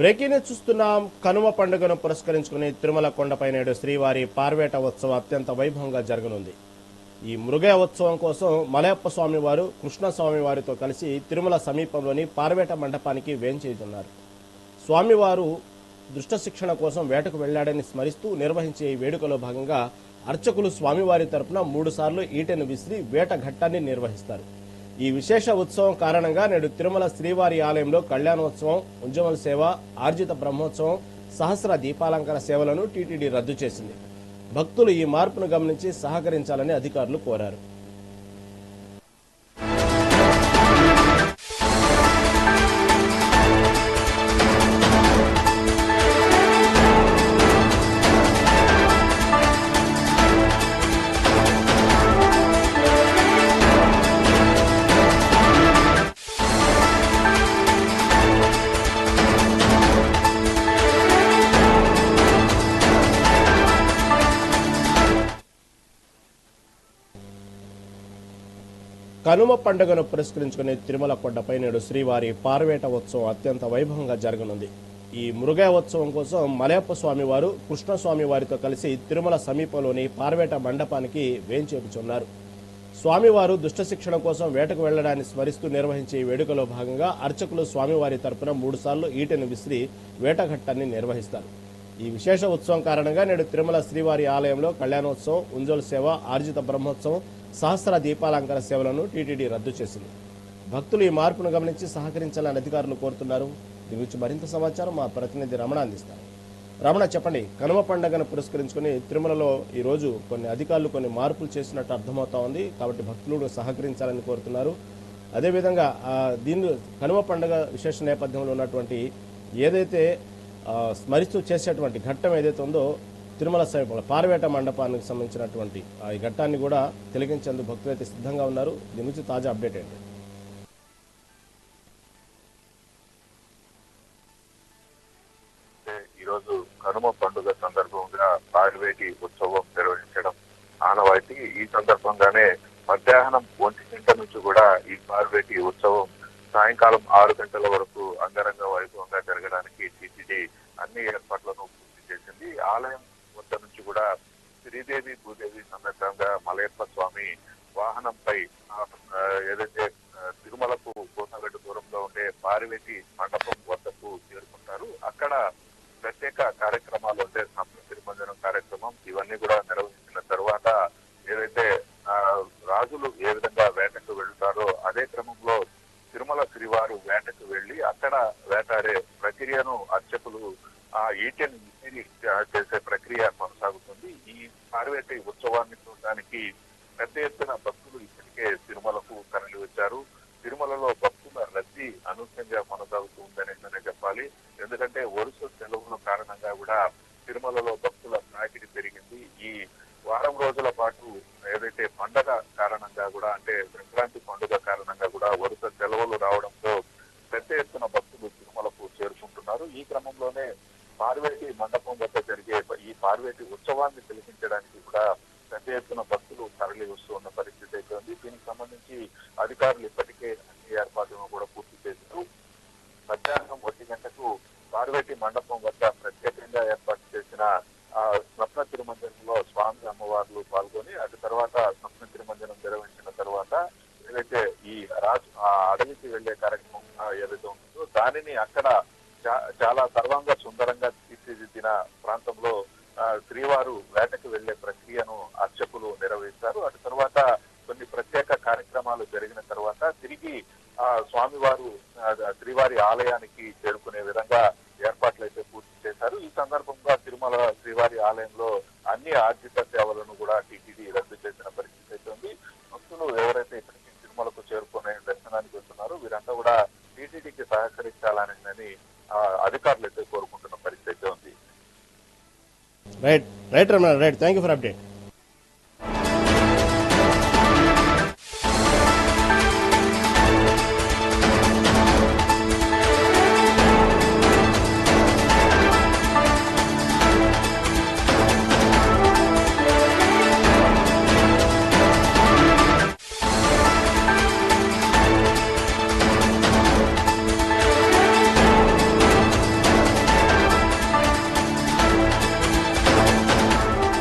Breaking చూస్తున్నాం. కనుమ పండుగను పురస్కరించుకుని తిరుమల కొండపై నేడు శ్రీవారి పార్వేట ఉత్సవం అత్యంత వైభవంగా జరగనుంది. ఈ మృగయ ఉత్సవం కోసం మలయప్ప స్వామి వారు కృష్ణస్వామి వారితో కలిసి తిరుమల సమీపంలోని పార్వేట మండపానికి వేంచేయుతున్నారు. స్వామివారు దుష్ట శిక్షణ కోసం వేటకు వెళ్లాడని స్మరిస్తూ నిర్వహించే ఈ వేడుకలో భాగంగా అర్చకులు స్వామివారి తరపున 3 సార్లు ఈటెను విసిరి వేట ఘట్టాన్ని నిర్వహిస్తారు. ఈ విశేష ఉత్సవం కారణంగా నేడు తిరుమల శ్రీవారి ఆలయంలో కళ్యాణోత్సవం, ఉజ్జమల సేవ, ఆర్జిత బ్రహ్మోత్సవం, సహస్ర దీపాలంకర సేవలను టీటీడీ రద్దు చేసింది. భక్తులు ఈ మార్పును గమనించి సహకరించాలని అధికారులు కోరారు. కనుమ పండుగను పురస్కరించుకుని తిరుమల కొండపై నేడు శ్రీవారి పార్వేట ఉత్సవం అత్యంత వైభవంగా జరగనుంది. ఈ మృగయ ఉత్సవం కోసం మలయప్ప స్వామి వారు కృష్ణస్వామి వారితో కలిసి తిరుమల సమీపంలోని పార్వేట మండపానికి వేంచేపుచున్నారు. స్వామివారు దుష్ట శిక్షణ కోసం వేటకు వెళ్లడాన్ని స్మరిస్తూ నిర్వహించే ఈ వేడుకలో భాగంగా అర్చకులు స్వామివారి తరపున 3 సార్లు ఈటెను విసిరి వేటఘట్టాన్ని నిర్వహిస్తారు. ఈ విశేష ఉత్సవం కారణంగా నేడు తిరుమల శ్రీవారి ఆలయంలో కళ్యాణోత్సవం, ఉంజోల సేవ, ఆర్జిత బ్రహ్మోత్సవం, సహస్ర దీపాలంకర సేవలను టీటీడీ రద్దు చేసింది. భక్తులు ఈ మార్పును గమనించి సహకరించాలని అధికారులు కోరుతున్నారు. దీని గురించి మరింత సమాచారం మా ప్రతినిధి రమణ అందిస్తారు. రమణ, చెప్పండి. కనుమ పండుగను పురస్కరించుకుని తిరుమలలో ఈ రోజు కొన్ని అధికారులు కొన్ని మార్పులు చేసినట్టు అర్థమవుతా ఉంది. కాబట్టి భక్తులు సహకరించాలని కోరుతున్నారు. అదేవిధంగా దీన్ని కనుమ పండుగ విశేష నేపథ్యంలో ఉన్నటువంటి ఏదైతే స్మరిస్తూ చేసేటువంటి ఘట్టం ఏదైతే ఉందో తిరుమల సమీపంలో పార్వేట మండపానికి సంబంధించినటువంటి ఈ ఘట్టాన్ని కూడా తిలకించేందుకు భక్తులు అయితే సిద్ధంగా ఉన్నారు. దీని నుంచి తాజా అప్డేట్ ఏంటి? ఈరోజు కనుమ పండుగ సందర్భంగా పార్వేటి ఉత్సవం నిర్వహించడం ఆనవాయితీ. ఈ సందర్భంగానే మధ్యాహ్నం 1 గంటల నుంచి కూడా ఈ పార్వేటి ఉత్సవం సాయంకాలం 6 గంటల వరకు అంగరంగ వైభవంగా జరగడానికి టీటీడీ అన్ని ఏర్పాట్లను పూర్తి చేసింది. ఆలయం వద్ద నుంచి కూడా శ్రీదేవి భూదేవి సమేతంగా మలయప్ప స్వామి వాహనంపై ఏదైతే తిరుమలకు కోసగడ్డ దూరంలో ఉండే పార్వేటి మండపం వద్దకు చేరుకుంటారు. అక్కడ ప్రత్యేక కార్యక్రమాలు అంటే తిరుమంజనం కార్యక్రమం ఇవన్నీ కూడా నిర్వహించిన తర్వాత ఏదైతే రాజులు ఏ విధంగా వేటకు వెళ్తారో అదే క్రమంలో తిరుమల శ్రీవారు వేటకు వెళ్లి అక్కడ వేటాడే ప్రక్రియను అర్చకులు ఈటెను విసిరి చేసే ప్రక్రియ కొనసాగుతుంది. ఈ పార్వేటి ఉత్సవాన్ని చూడడానికి పెద్ద ఎత్తున భక్తులు ఇప్పటికే తిరుమలకు తరలి వచ్చారు. తిరుమలలో భక్తుల రద్దీ అనూహ్యంగా కొనసాగుతుందనే చెప్పాలి. ఎందుకంటే వరుస సెలవుల కారణంగా కూడా తిరుమలలో భక్తుల తాకిడి పెరిగింది. ఈ వారం రోజుల పాటు ఏదైతే పండగ కారణంగా కూడా అంటే సంక్రాంతి పండుగ కారణంగా కూడా వరుస సెలవులు రావడంతో పెద్ద ఎత్తున భక్తులు తిరుమలకు చేరుకుంటున్నారు. ఈ క్రమంలోనే పార్వేటి మండపం వద్ద జరిగే ఈ పార్వేటి ఉత్సవాన్ని తిలకించడానికి కూడా పెద్ద ఎత్తున భక్తులు తరలి వస్తూ ఉన్న పరిస్థితి అయితే ఉంది. దీనికి సంబంధించి అధికారులు ఇప్పటికే అన్ని ఏర్పాట్లను కూడా పూర్తి చేశారు. మధ్యాహ్నం 1 గంటకు పార్వేటి మండపం వద్ద ప్రత్యేకంగా ఏర్పాటు చేసిన స్వప్న తిరుమంజనంలో స్వామి అమ్మవార్లు పాల్గొని అటు తర్వాత స్వప్న తిరుమంజనం నిర్వహించిన తర్వాత ఏదైతే ఈ అడవికి వెళ్లే కార్యక్రమం ఏదైతే ఉంటుందో దానిని అక్కడ చాలా సర్వాంగ సుందరంగా తీర్చిదిద్దిన ప్రాంతంలో శ్రీవారు వేటకు వెళ్లే ప్రక్రియను అర్చకులు నిర్వహిస్తారు. అటు తర్వాత కొన్ని ప్రత్యేక కార్యక్రమాలు జరిగిన తర్వాత తిరిగి స్వామివారు శ్రీవారి ఆలయానికి చేరుకునే విధంగా ఏర్పాట్లు అయితే పూర్తి చేశారు. ఈ సందర్భంగా తిరుమల శ్రీవారి ఆలయంలో అన్ని ఆర్జిత సేవలను కూడా టీటీడీ రద్దు చేసిన పరిస్థితి అయితే ఉంది. భక్తులు ఎవరైతే ఇప్పటికీ తిరుమలకు చేరుకునే దర్శనానికి వెళ్తున్నారో వీరంతా కూడా టీటీడీకి సహకరించాలని అధికారులు అయితే కోరుకుంటున్న పరిస్థితి ఉంది. Right Ramana, right. Thank you for update.